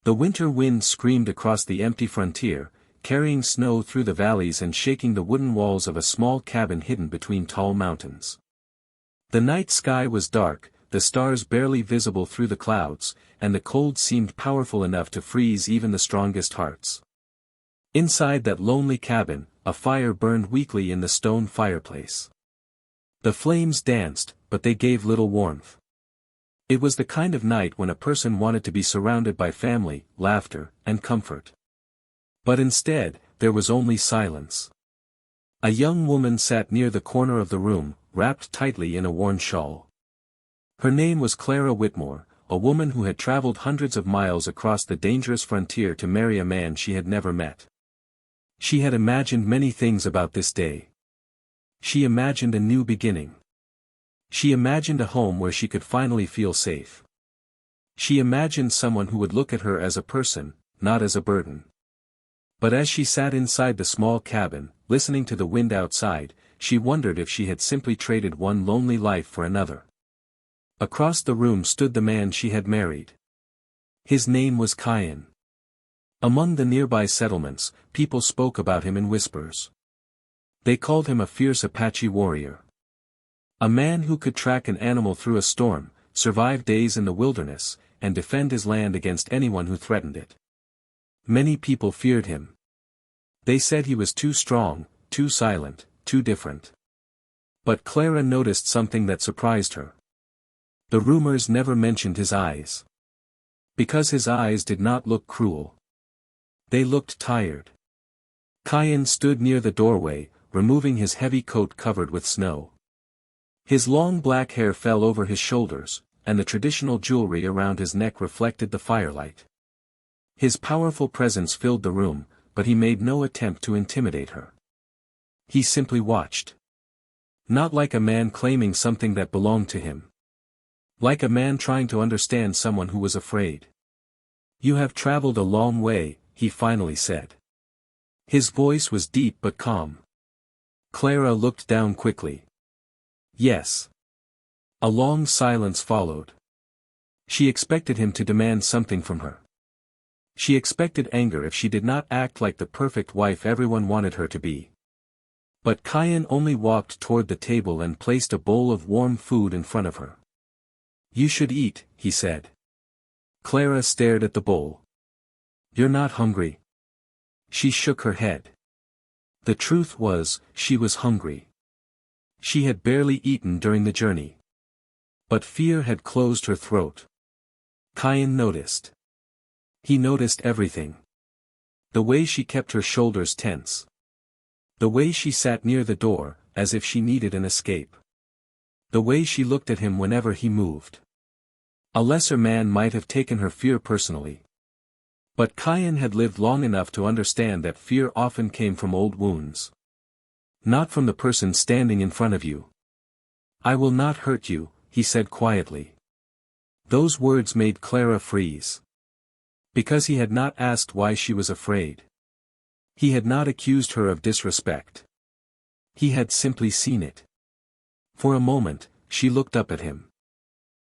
The winter wind screamed across the empty frontier, carrying snow through the valleys and shaking the wooden walls of a small cabin hidden between tall mountains. The night sky was dark, the stars barely visible through the clouds, and the cold seemed powerful enough to freeze even the strongest hearts. Inside that lonely cabin, a fire burned weakly in the stone fireplace. The flames danced, but they gave little warmth. It was the kind of night when a person wanted to be surrounded by family, laughter, and comfort. But instead, there was only silence. A young woman sat near the corner of the room, wrapped tightly in a worn shawl. Her name was Clara Whitmore, a woman who had traveled hundreds of miles across the dangerous frontier to marry a man she had never met. She had imagined many things about this day. She imagined a new beginning. She imagined a home where she could finally feel safe. She imagined someone who would look at her as a person, not as a burden. But as she sat inside the small cabin, listening to the wind outside, she wondered if she had simply traded one lonely life for another. Across the room stood the man she had married. His name was Kyan. Among the nearby settlements, people spoke about him in whispers. They called him a fierce Apache warrior. A man who could track an animal through a storm, survive days in the wilderness, and defend his land against anyone who threatened it. Many people feared him. They said he was too strong, too silent, too different. But Clara noticed something that surprised her. The rumors never mentioned his eyes. Because his eyes did not look cruel. They looked tired. Kyan stood near the doorway, removing his heavy coat covered with snow. His long black hair fell over his shoulders, and the traditional jewelry around his neck reflected the firelight. His powerful presence filled the room, but he made no attempt to intimidate her. He simply watched. Not like a man claiming something that belonged to him. Like a man trying to understand someone who was afraid. "You have traveled a long way," he finally said. His voice was deep but calm. Clara looked down quickly. "Yes." A long silence followed. She expected him to demand something from her. She expected anger if she did not act like the perfect wife everyone wanted her to be. But Kyan only walked toward the table and placed a bowl of warm food in front of her. "You should eat," he said. Clara stared at the bowl. "You're not hungry?" She shook her head. The truth was, she was hungry. She had barely eaten during the journey. But fear had closed her throat. Kyan noticed. He noticed everything. The way she kept her shoulders tense. The way she sat near the door, as if she needed an escape. The way she looked at him whenever he moved. A lesser man might have taken her fear personally. But Kyan had lived long enough to understand that fear often came from old wounds. Not from the person standing in front of you. "I will not hurt you," he said quietly. Those words made Clara freeze. Because he had not asked why she was afraid. He had not accused her of disrespect. He had simply seen it. For a moment, she looked up at him.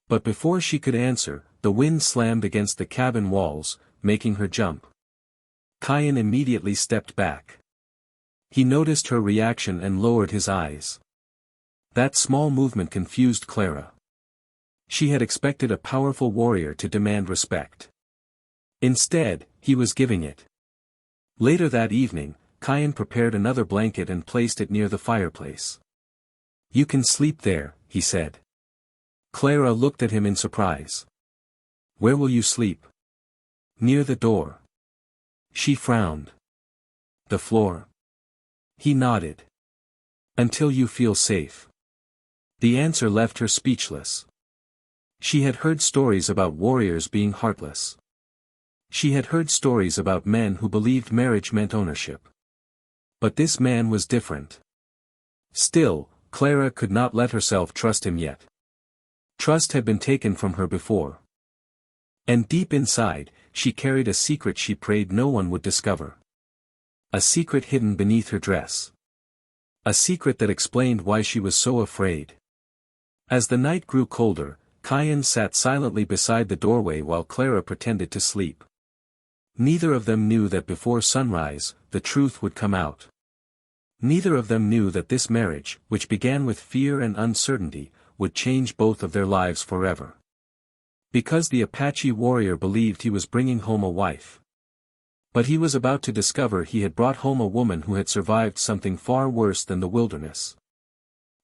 But before she could answer, the wind slammed against the cabin walls, making her jump. Kyan immediately stepped back. He noticed her reaction and lowered his eyes. That small movement confused Clara. She had expected a powerful warrior to demand respect. Instead, he was giving it. Later that evening, Kyan prepared another blanket and placed it near the fireplace. "You can sleep there," he said. Clara looked at him in surprise. "Where will you sleep?" "Near the door." She frowned. "The floor?" He nodded. "Until you feel safe." The answer left her speechless. She had heard stories about warriors being heartless. She had heard stories about men who believed marriage meant ownership. But this man was different. Still, Clara could not let herself trust him yet. Trust had been taken from her before. And deep inside, she carried a secret she prayed no one would discover. A secret hidden beneath her dress. A secret that explained why she was so afraid. As the night grew colder, Kyan sat silently beside the doorway while Clara pretended to sleep. Neither of them knew that before sunrise, the truth would come out. Neither of them knew that this marriage, which began with fear and uncertainty, would change both of their lives forever. Because the Apache warrior believed he was bringing home a wife. But he was about to discover he had brought home a woman who had survived something far worse than the wilderness.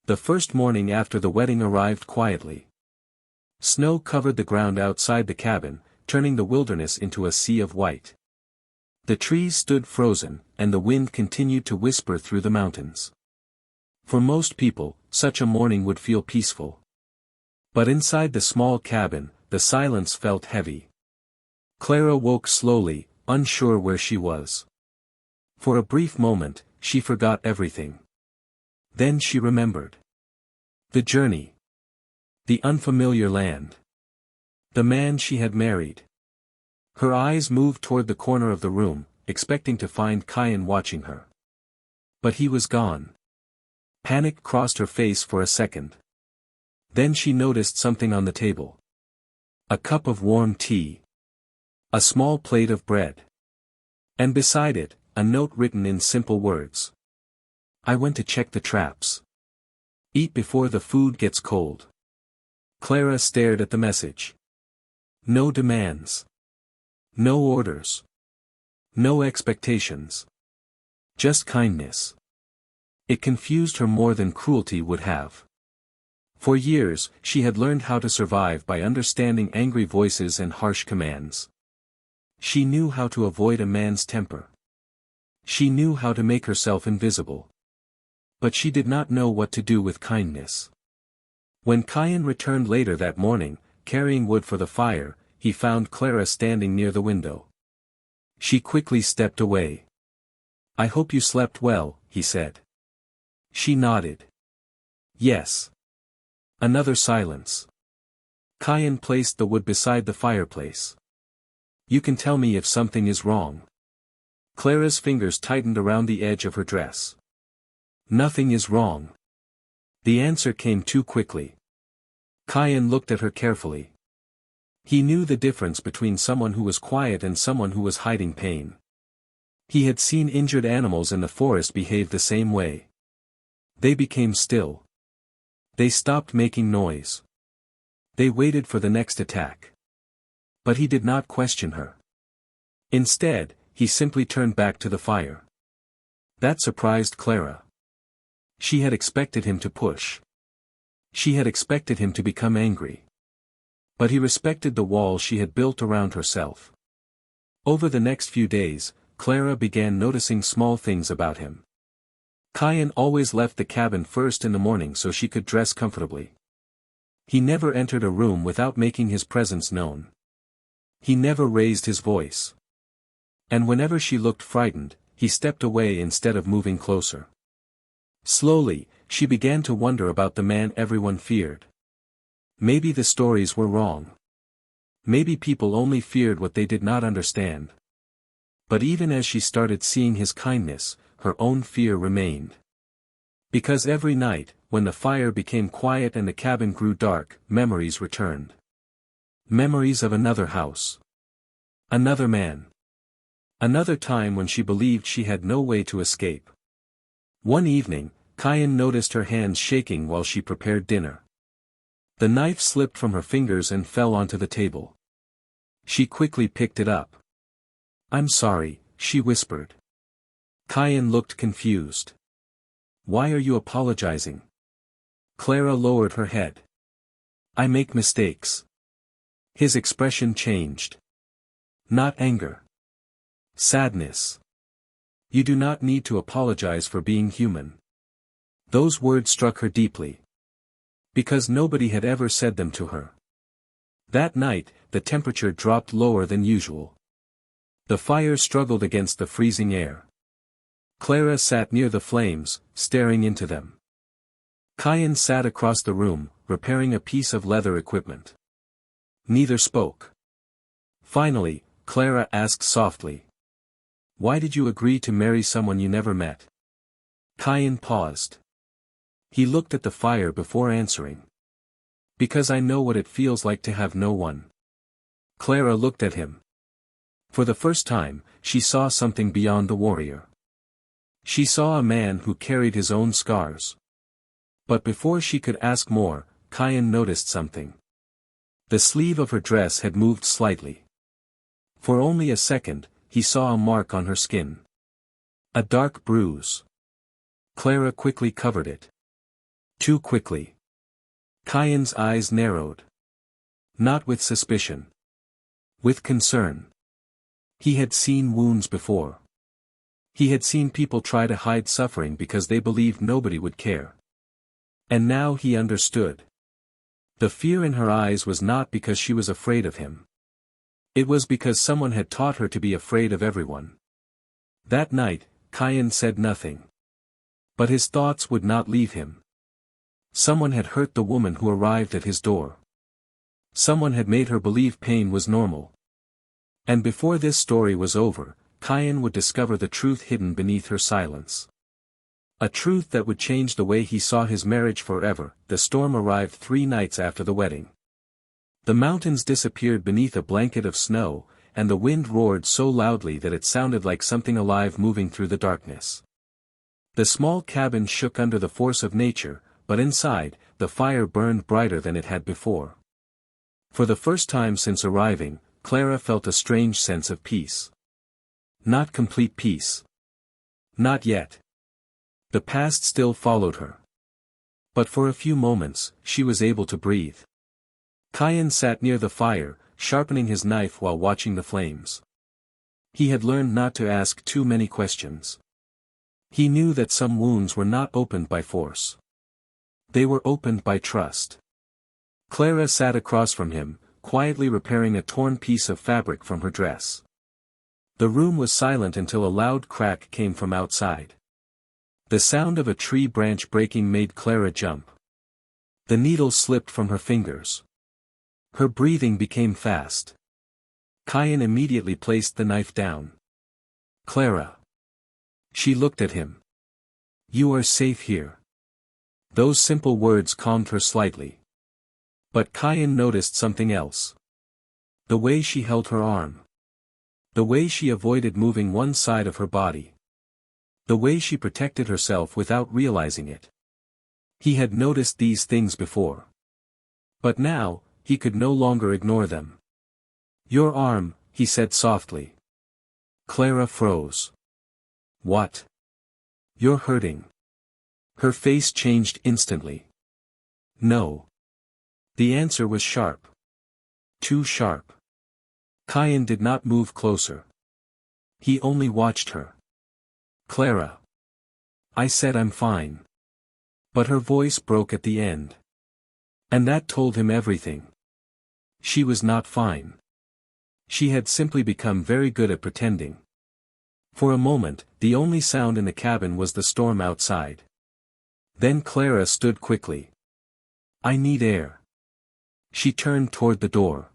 The first morning after the wedding arrived quietly. Snow covered the ground outside the cabin, turning the wilderness into a sea of white. The trees stood frozen, and the wind continued to whisper through the mountains. For most people, such a morning would feel peaceful. But inside the small cabin, the silence felt heavy. Clara woke slowly, unsure where she was. For a brief moment, she forgot everything. Then she remembered. The journey. The unfamiliar land. The man she had married. Her eyes moved toward the corner of the room, expecting to find Kyan watching her. But he was gone. Panic crossed her face for a second. Then she noticed something on the table. A cup of warm tea. A small plate of bread. And beside it, a note written in simple words. I went to check the traps. Eat before the food gets cold. Clara stared at the message. No demands. No orders. No expectations. Just kindness. It confused her more than cruelty would have. For years, she had learned how to survive by understanding angry voices and harsh commands. She knew how to avoid a man's temper. She knew how to make herself invisible. But she did not know what to do with kindness. When Kyan returned later that morning, carrying wood for the fire, he found Clara standing near the window. She quickly stepped away. I hope you slept well, he said. She nodded. Yes. Another silence. Kyan placed the wood beside the fireplace. You can tell me if something is wrong. Clara's fingers tightened around the edge of her dress. Nothing is wrong. The answer came too quickly. Kyan looked at her carefully. He knew the difference between someone who was quiet and someone who was hiding pain. He had seen injured animals in the forest behave the same way. They became still. They stopped making noise. They waited for the next attack. But he did not question her. Instead, he simply turned back to the fire. That surprised Clara. She had expected him to push. She had expected him to become angry. But he respected the wall she had built around herself. Over the next few days, Clara began noticing small things about him. Kyan always left the cabin first in the morning so she could dress comfortably. He never entered a room without making his presence known. He never raised his voice. And whenever she looked frightened, he stepped away instead of moving closer. Slowly, she began to wonder about the man everyone feared. Maybe the stories were wrong. Maybe people only feared what they did not understand. But even as she started seeing his kindness, her own fear remained. Because every night, when the fire became quiet and the cabin grew dark, memories returned. Memories of another house. Another man. Another time when she believed she had no way to escape. One evening, Kyan noticed her hands shaking while she prepared dinner. The knife slipped from her fingers and fell onto the table. She quickly picked it up. I'm sorry, she whispered. Kyan looked confused. Why are you apologizing? Clara lowered her head. I make mistakes. His expression changed. Not anger. Sadness. You do not need to apologize for being human. Those words struck her deeply. Because nobody had ever said them to her. That night, the temperature dropped lower than usual. The fire struggled against the freezing air. Clara sat near the flames, staring into them. Kyan sat across the room, repairing a piece of leather equipment. Neither spoke. Finally, Clara asked softly. Why did you agree to marry someone you never met? Kyan paused. He looked at the fire before answering. Because I know what it feels like to have no one. Clara looked at him. For the first time, she saw something beyond the warrior. She saw a man who carried his own scars. But before she could ask more, Kyan noticed something. The sleeve of her dress had moved slightly. For only a second, he saw a mark on her skin. A dark bruise. Clara quickly covered it. Too quickly. Kyan's eyes narrowed. Not with suspicion. With concern. He had seen wounds before. He had seen people try to hide suffering because they believed nobody would care. And now he understood. The fear in her eyes was not because she was afraid of him. It was because someone had taught her to be afraid of everyone. That night, Kyan said nothing. But his thoughts would not leave him. Someone had hurt the woman who arrived at his door. Someone had made her believe pain was normal. And before this story was over, Kyan would discover the truth hidden beneath her silence. A truth that would change the way he saw his marriage forever. The storm arrived 3 nights after the wedding. The mountains disappeared beneath a blanket of snow, and the wind roared so loudly that it sounded like something alive moving through the darkness. The small cabin shook under the force of nature, but inside, the fire burned brighter than it had before. For the first time since arriving, Clara felt a strange sense of peace. Not complete peace. Not yet. The past still followed her. But for a few moments, she was able to breathe. Kyan sat near the fire, sharpening his knife while watching the flames. He had learned not to ask too many questions. He knew that some wounds were not opened by force. They were opened by trust. Clara sat across from him, quietly repairing a torn piece of fabric from her dress. The room was silent until a loud crack came from outside. The sound of a tree branch breaking made Clara jump. The needle slipped from her fingers. Her breathing became fast. Kyan immediately placed the knife down. Clara. She looked at him. You are safe here. Those simple words calmed her slightly. But Kyan noticed something else. The way she held her arm. The way she avoided moving one side of her body. The way she protected herself without realizing it. He had noticed these things before. But now, he could no longer ignore them. Your arm, he said softly. Clara froze. What? You're hurting. Her face changed instantly. No. The answer was sharp. Too sharp. Kyan did not move closer. He only watched her. Clara. I said I'm fine. But her voice broke at the end. And that told him everything. She was not fine. She had simply become very good at pretending. For a moment, the only sound in the cabin was the storm outside. Then Clara stood quickly. I need air. She turned toward the door.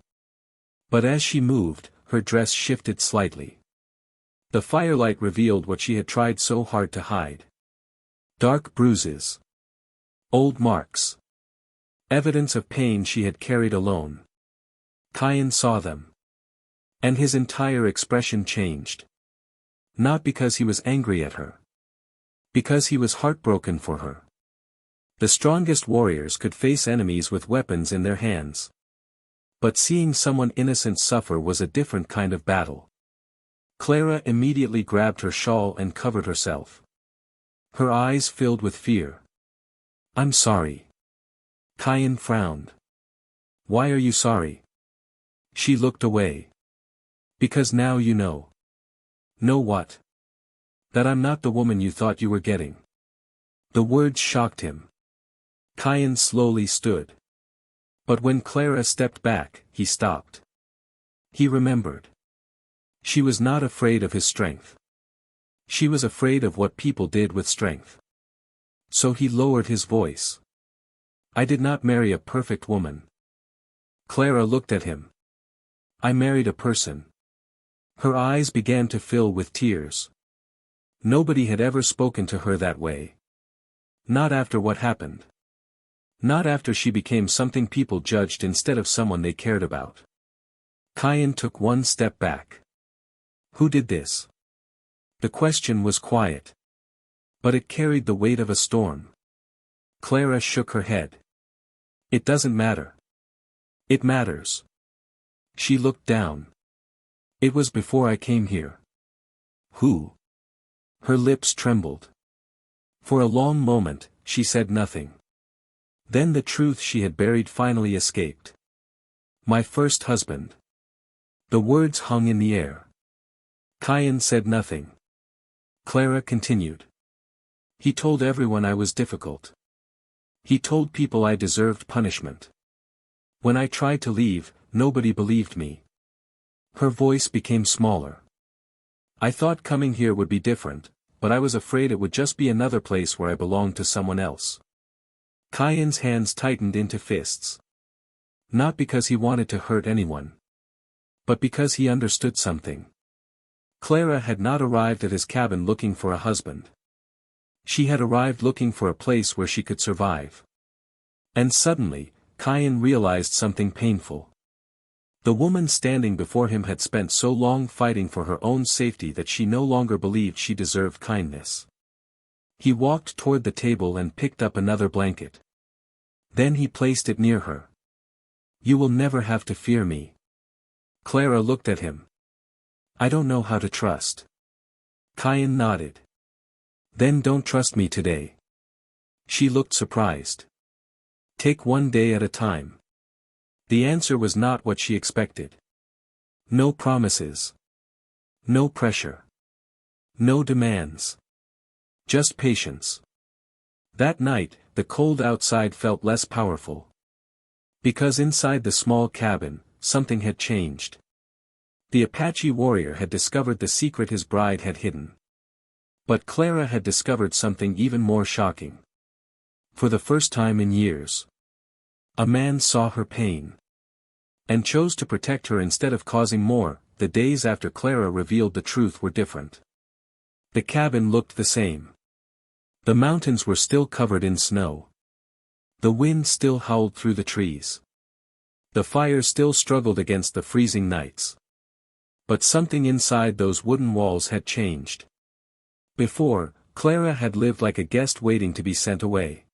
But as she moved, her dress shifted slightly. The firelight revealed what she had tried so hard to hide. Dark bruises. Old marks. Evidence of pain she had carried alone. Kyan saw them. And his entire expression changed. Not because he was angry at her. Because he was heartbroken for her. The strongest warriors could face enemies with weapons in their hands. But seeing someone innocent suffer was a different kind of battle. Clara immediately grabbed her shawl and covered herself. Her eyes filled with fear. I'm sorry. Kyan frowned. Why are you sorry? She looked away. Because now you know. Know what? That I'm not the woman you thought you were getting. The words shocked him. Kyan slowly stood. But when Clara stepped back, he stopped. He remembered. She was not afraid of his strength. She was afraid of what people did with strength. So he lowered his voice. I did not marry a perfect woman. Clara looked at him. I married a person. Her eyes began to fill with tears. Nobody had ever spoken to her that way. Not after what happened. Not after she became something people judged instead of someone they cared about. Kyan took one step back. Who did this? The question was quiet. But it carried the weight of a storm. Clara shook her head. It doesn't matter. It matters. She looked down. It was before I came here. Who? Her lips trembled. For a long moment, she said nothing. Then the truth she had buried finally escaped. My first husband. The words hung in the air. Kyan said nothing. Clara continued. He told everyone I was difficult. He told people I deserved punishment. When I tried to leave, nobody believed me. Her voice became smaller. I thought coming here would be different, but I was afraid it would just be another place where I belonged to someone else. Kyan's hands tightened into fists. Not because he wanted to hurt anyone. But because he understood something. Clara had not arrived at his cabin looking for a husband. She had arrived looking for a place where she could survive. And suddenly, Kyan realized something painful. The woman standing before him had spent so long fighting for her own safety that she no longer believed she deserved kindness. He walked toward the table and picked up another blanket. Then he placed it near her. You will never have to fear me. Clara looked at him. I don't know how to trust. Kyan nodded. Then don't trust me today. She looked surprised. Take one day at a time. The answer was not what she expected. No promises. No pressure. No demands. Just patience. That night, the cold outside felt less powerful. Because inside the small cabin, something had changed. The Apache warrior had discovered the secret his bride had hidden. But Clara had discovered something even more shocking. For the first time in years, a man saw her pain. And chose to protect her instead of causing more. The days after Clara revealed the truth were different. The cabin looked the same. The mountains were still covered in snow. The wind still howled through the trees. The fire still struggled against the freezing nights. But something inside those wooden walls had changed. Before, Clara had lived like a guest waiting to be sent away.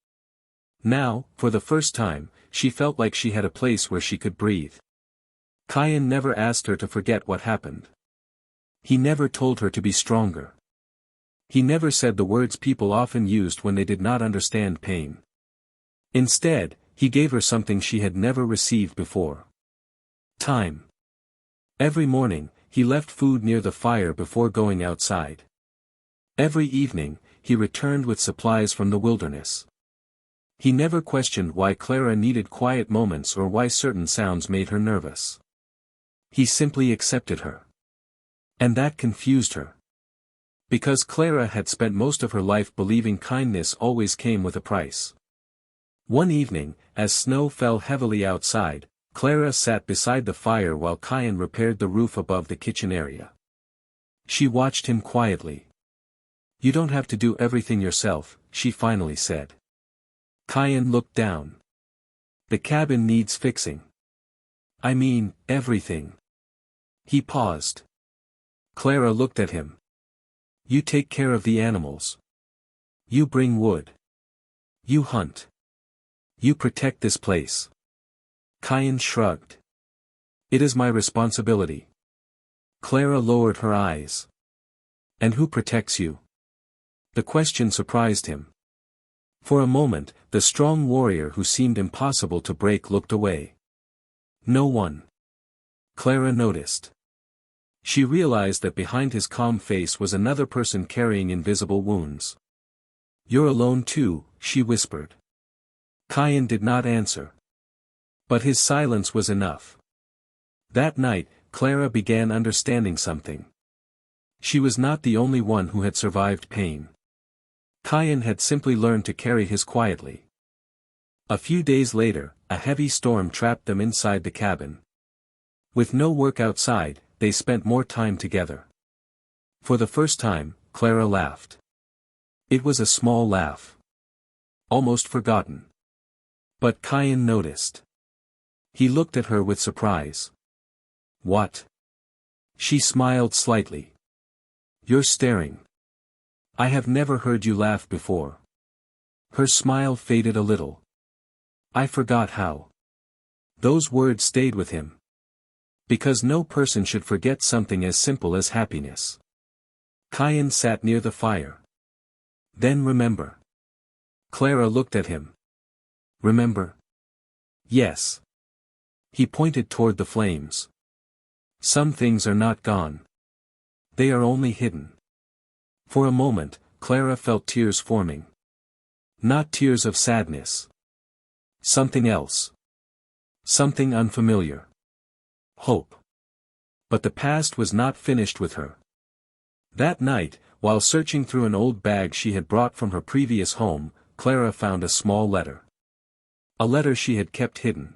Now, for the first time, she felt like she had a place where she could breathe. Kyan never asked her to forget what happened. He never told her to be stronger. He never said the words people often used when they did not understand pain. Instead, he gave her something she had never received before. Time. Every morning, he left food near the fire before going outside. Every evening, he returned with supplies from the wilderness. He never questioned why Clara needed quiet moments or why certain sounds made her nervous. He simply accepted her. And that confused her. Because Clara had spent most of her life believing kindness always came with a price. One evening, as snow fell heavily outside, Clara sat beside the fire while Kyan repaired the roof above the kitchen area. She watched him quietly. You don't have to do everything yourself, she finally said. Kyan looked down. The cabin needs fixing. I mean, everything. He paused. Clara looked at him. You take care of the animals. You bring wood. You hunt. You protect this place. Kyan shrugged. It is my responsibility. Clara lowered her eyes. And who protects you? The question surprised him. For a moment, the strong warrior who seemed impossible to break looked away. No one. Clara noticed. She realized that behind his calm face was another person carrying invisible wounds. You're alone too, she whispered. Kyan did not answer. But his silence was enough. That night, Clara began understanding something. She was not the only one who had survived pain. Kyan had simply learned to carry his quietly. A few days later, a heavy storm trapped them inside the cabin. With no work outside, they spent more time together. For the first time, Clara laughed. It was a small laugh. Almost forgotten. But Kyan noticed. He looked at her with surprise. What? She smiled slightly. You're staring. I have never heard you laugh before. Her smile faded a little. I forgot how. Those words stayed with him. Because no person should forget something as simple as happiness. Kyan sat near the fire. Then remember. Clara looked at him. Remember? Yes. He pointed toward the flames. Some things are not gone. They are only hidden. For a moment, Clara felt tears forming. Not tears of sadness. Something else. Something unfamiliar. Hope. But the past was not finished with her. That night, while searching through an old bag she had brought from her previous home, Clara found a small letter. A letter she had kept hidden.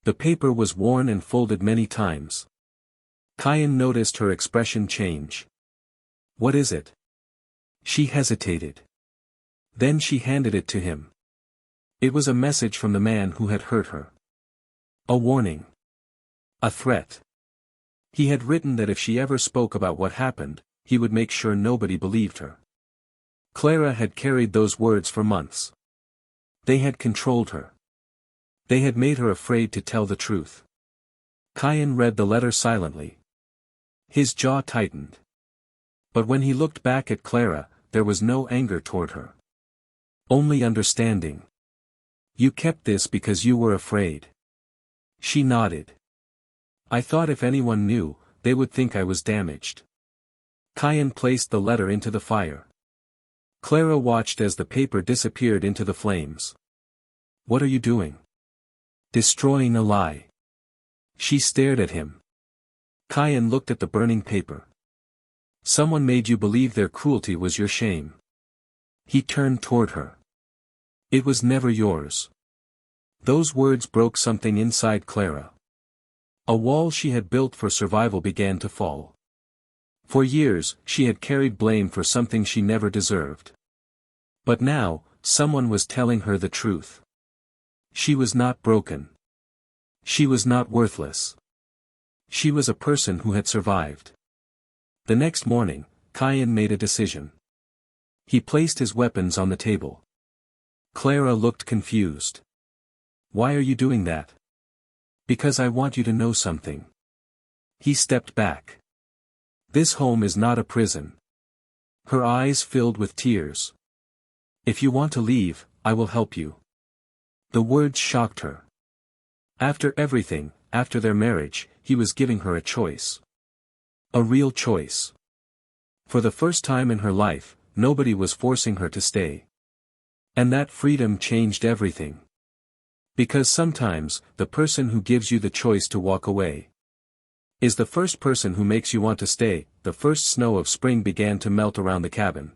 The paper was worn and folded many times. Kyan noticed her expression change. What is it? She hesitated. Then she handed it to him. It was a message from the man who had hurt her. A warning. A threat. He had written that if she ever spoke about what happened, he would make sure nobody believed her. Clara had carried those words for months. They had controlled her. They had made her afraid to tell the truth. Kyan read the letter silently. His jaw tightened. But when he looked back at Clara, there was no anger toward her. Only understanding. You kept this because you were afraid. She nodded. I thought if anyone knew, they would think I was damaged. Kyan placed the letter into the fire. Clara watched as the paper disappeared into the flames. What are you doing? Destroying a lie. She stared at him. Kyan looked at the burning paper. Someone made you believe their cruelty was your shame. He turned toward her. It was never yours. Those words broke something inside Clara. A wall she had built for survival began to fall. For years, she had carried blame for something she never deserved. But now, someone was telling her the truth. She was not broken. She was not worthless. She was a person who had survived. The next morning, Kyan made a decision. He placed his weapons on the table. Clara looked confused. Why are you doing that? Because I want you to know something. He stepped back. This home is not a prison. Her eyes filled with tears. If you want to leave, I will help you. The words shocked her. After everything, after their marriage, he was giving her a choice. A real choice. For the first time in her life, nobody was forcing her to stay. And that freedom changed everything. Because sometimes, the person who gives you the choice to walk away is the first person who makes you want to stay. The first snow of spring began to melt around the cabin.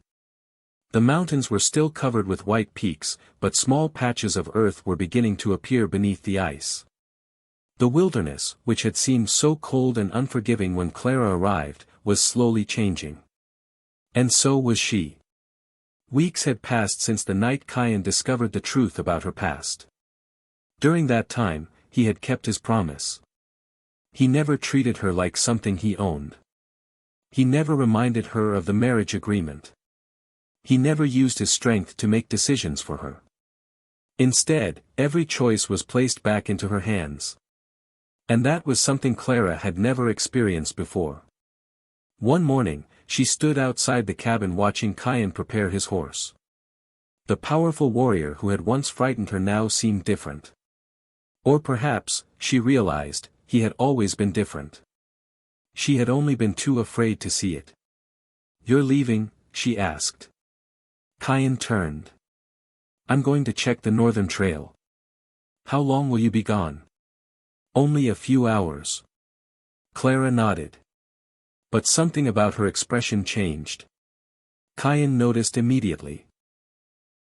The mountains were still covered with white peaks, but small patches of earth were beginning to appear beneath the ice. The wilderness, which had seemed so cold and unforgiving when Clara arrived, was slowly changing. And so was she. Weeks had passed since the night Kyan discovered the truth about her past. During that time, he had kept his promise. He never treated her like something he owned. He never reminded her of the marriage agreement. He never used his strength to make decisions for her. Instead, every choice was placed back into her hands. And that was something Clara had never experienced before. One morning, she stood outside the cabin watching Kyan prepare his horse. The powerful warrior who had once frightened her now seemed different. Or perhaps, she realized, he had always been different. She had only been too afraid to see it. You're leaving? She asked. Kyan turned. I'm going to check the northern trail. How long will you be gone? Only a few hours. Clara nodded. But something about her expression changed. Kyan noticed immediately.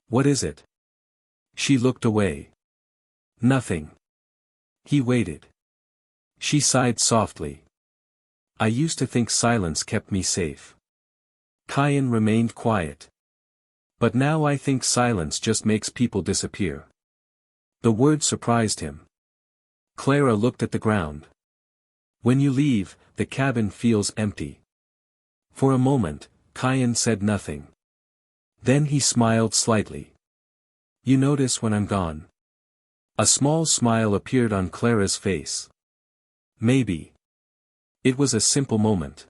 What is it? She looked away. Nothing. He waited. She sighed softly. I used to think silence kept me safe. Kyan remained quiet. But now I think silence just makes people disappear. The word surprised him. Clara looked at the ground. When you leave, the cabin feels empty. For a moment, Kyan said nothing. Then he smiled slightly. You notice when I'm gone? A small smile appeared on Clara's face. Maybe. It was a simple moment.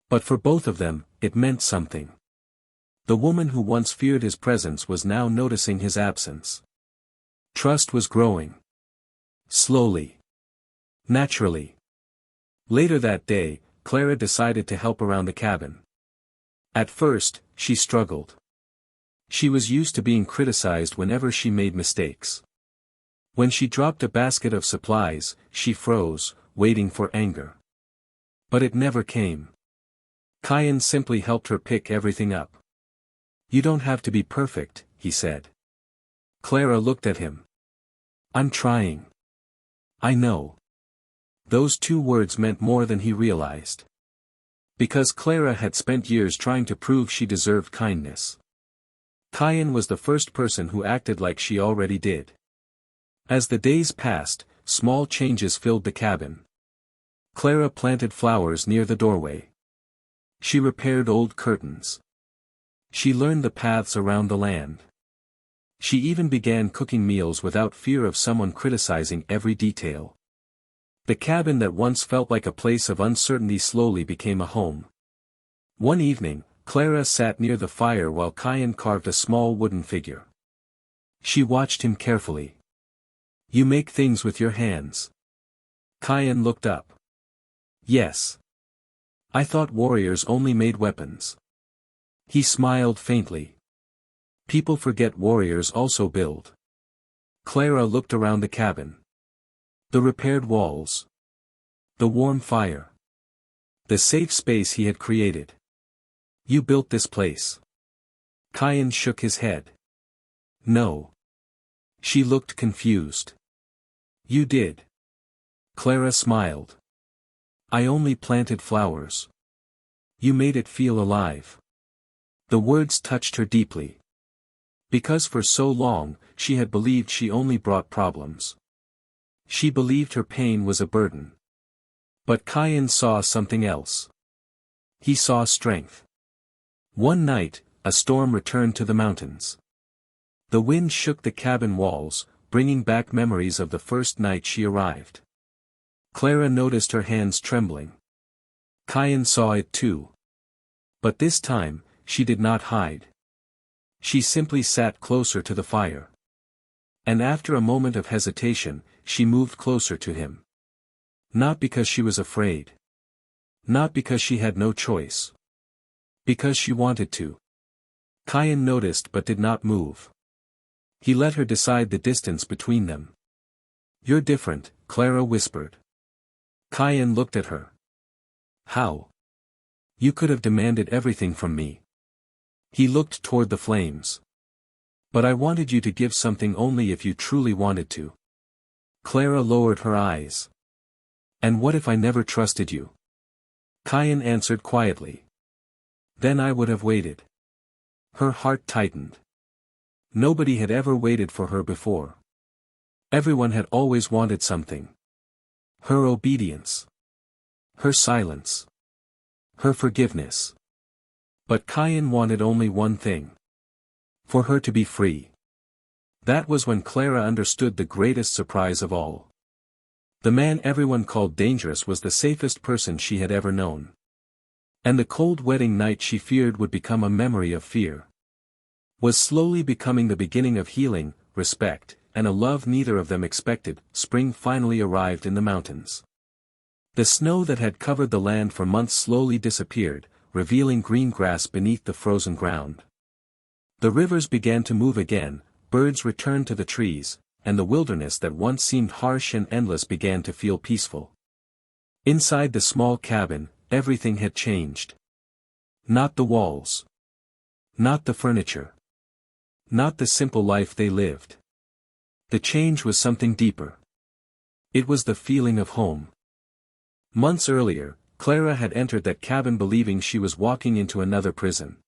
But for both of them, it meant something. The woman who once feared his presence was now noticing his absence. Trust was growing. Slowly. Naturally. Later that day, Clara decided to help around the cabin. At first, she struggled. She was used to being criticized whenever she made mistakes. When she dropped a basket of supplies, she froze, waiting for anger. But it never came. Kyan simply helped her pick everything up. You don't have to be perfect, he said. Clara looked at him. I'm trying. I know. Those two words meant more than he realized. Because Clara had spent years trying to prove she deserved kindness. Kyan was the first person who acted like she already did. As the days passed, small changes filled the cabin. Clara planted flowers near the doorway. She repaired old curtains. She learned the paths around the land. She even began cooking meals without fear of someone criticizing every detail. The cabin that once felt like a place of uncertainty slowly became a home. One evening, Clara sat near the fire while Kyan carved a small wooden figure. She watched him carefully. You make things with your hands. Kyan looked up. Yes. I thought warriors only made weapons. He smiled faintly. People forget warriors also build. Clara looked around the cabin. The repaired walls. The warm fire. The safe space he had created. You built this place. Kyan shook his head. No. She looked confused. You did. Clara smiled. I only planted flowers. You made it feel alive. The words touched her deeply. Because for so long, she had believed she only brought problems. She believed her pain was a burden. But Kyan saw something else. He saw strength. One night, a storm returned to the mountains. The wind shook the cabin walls, bringing back memories of the first night she arrived. Clara noticed her hands trembling. Kyan saw it too. But this time, she did not hide. She simply sat closer to the fire. And after a moment of hesitation, she moved closer to him. Not because she was afraid. Not because she had no choice. Because she wanted to. Kyan noticed but did not move. He let her decide the distance between them. You're different, Clara whispered. Kyan looked at her. How? You could have demanded everything from me. He looked toward the flames. But I wanted you to give something only if you truly wanted to. Clara lowered her eyes. And what if I never trusted you? Kyan answered quietly. Then I would have waited. Her heart tightened. Nobody had ever waited for her before. Everyone had always wanted something. Her obedience. Her silence. Her forgiveness. But Kyan wanted only one thing. For her to be free. That was when Clara understood the greatest surprise of all. The man everyone called dangerous was the safest person she had ever known. And the cold wedding night she feared would become a memory of fear. Was slowly becoming the beginning of healing, respect, and a love neither of them expected. Spring finally arrived in the mountains. The snow that had covered the land for months slowly disappeared, revealing green grass beneath the frozen ground. The rivers began to move again, birds returned to the trees, and the wilderness that once seemed harsh and endless began to feel peaceful. Inside the small cabin, everything had changed. Not the walls. Not the furniture. Not the simple life they lived. The change was something deeper. It was the feeling of home. Months earlier, Clara had entered that cabin believing she was walking into another prison.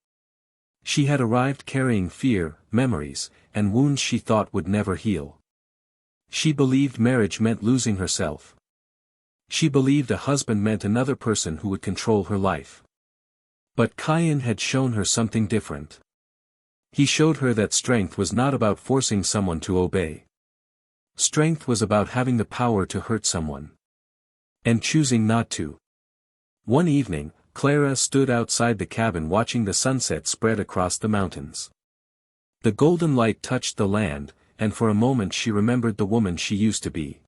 She had arrived carrying fear, memories, and wounds she thought would never heal. She believed marriage meant losing herself. She believed a husband meant another person who would control her life. But Cayenne had shown her something different. He showed her that strength was not about forcing someone to obey. Strength was about having the power to hurt someone. And choosing not to. One evening, Clara stood outside the cabin watching the sunset spread across the mountains. The golden light touched the land, and for a moment she remembered the woman she used to be.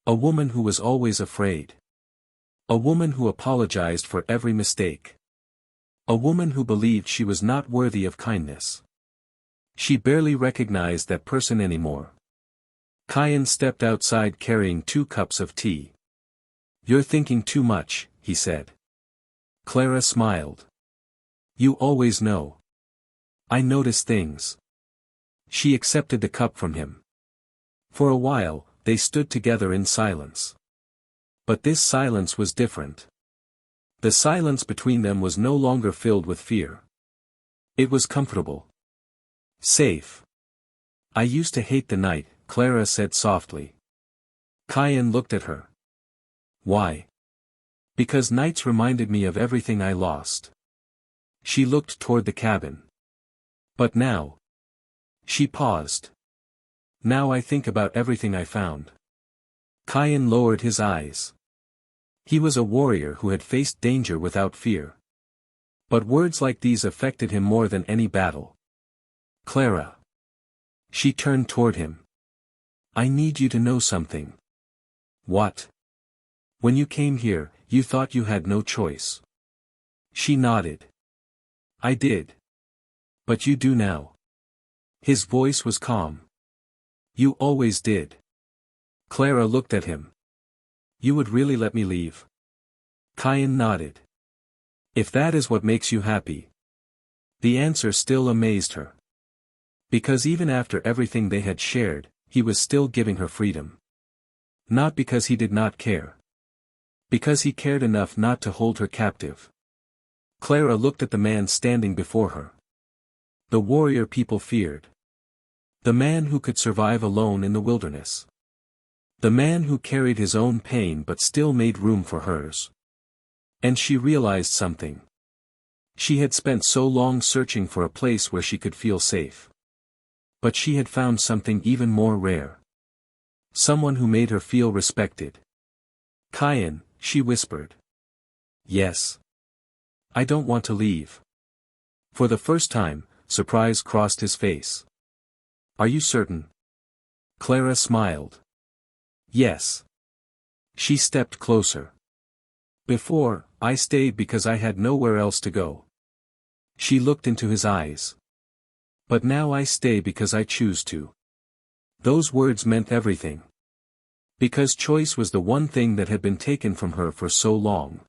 A woman who was always afraid. A woman who apologized for every mistake. A woman who believed she was not worthy of kindness. She barely recognized that person anymore. Cayenne stepped outside carrying 2 cups of tea. "You're thinking too much," he said. Clara smiled. "You always know. I notice things." She accepted the cup from him. For a while, they stood together in silence. But this silence was different. The silence between them was no longer filled with fear. It was comfortable. Safe. "I used to hate the night," Clara said softly. Cayenne looked at her. "Why?" "Because nights reminded me of everything I lost." She looked toward the cabin. "But now." She paused. "Now I think about everything I found." Cayenne lowered his eyes. He was a warrior who had faced danger without fear. But words like these affected him more than any battle. "Clara." She turned toward him. "I need you to know something." "What?" "When you came here, you thought you had no choice." She nodded. "I did. But you do now." His voice was calm. "You always did." Clara looked at him. "You would really let me leave?" Cayenne nodded. "If that is what makes you happy." The answer still amazed her. Because even after everything they had shared, he was still giving her freedom. Not because he did not care. Because he cared enough not to hold her captive. Clara looked at the man standing before her. The warrior people feared. The man who could survive alone in the wilderness. The man who carried his own pain but still made room for hers. And she realized something. She had spent so long searching for a place where she could feel safe. But she had found something even more rare. Someone who made her feel respected. "Cayenne," she whispered. "Yes. I don't want to leave." For the first time, surprise crossed his face. "Are you certain?" Clara smiled. "Yes." She stepped closer. "Before, I stayed because I had nowhere else to go." She looked into his eyes. "But now I stay because I choose to." Those words meant everything. Because choice was the one thing that had been taken from her for so long.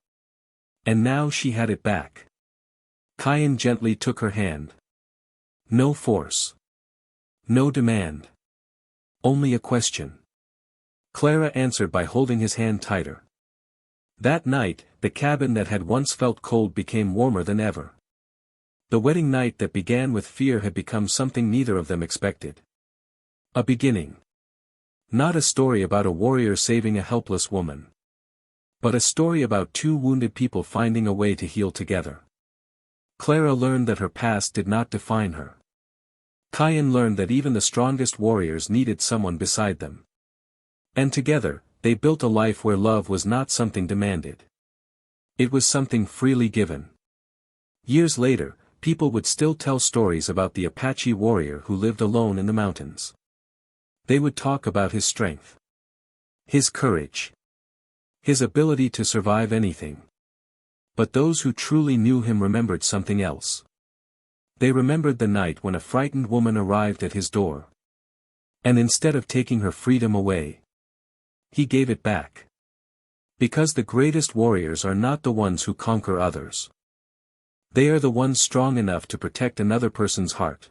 And now she had it back. Cayenne gently took her hand. No force. No demand. Only a question. Clara answered by holding his hand tighter. That night, the cabin that had once felt cold became warmer than ever. The wedding night that began with fear had become something neither of them expected. A beginning. Not a story about a warrior saving a helpless woman. But a story about 2 wounded people finding a way to heal together. Clara learned that her past did not define her. Cayenne learned that even the strongest warriors needed someone beside them. And together, they built a life where love was not something demanded. It was something freely given. Years later, people would still tell stories about the Apache warrior who lived alone in the mountains. They would talk about his strength. His courage. His ability to survive anything. But those who truly knew him remembered something else. They remembered the night when a frightened woman arrived at his door. And instead of taking her freedom away, he gave it back. Because the greatest warriors are not the ones who conquer others. They are the ones strong enough to protect another person's heart.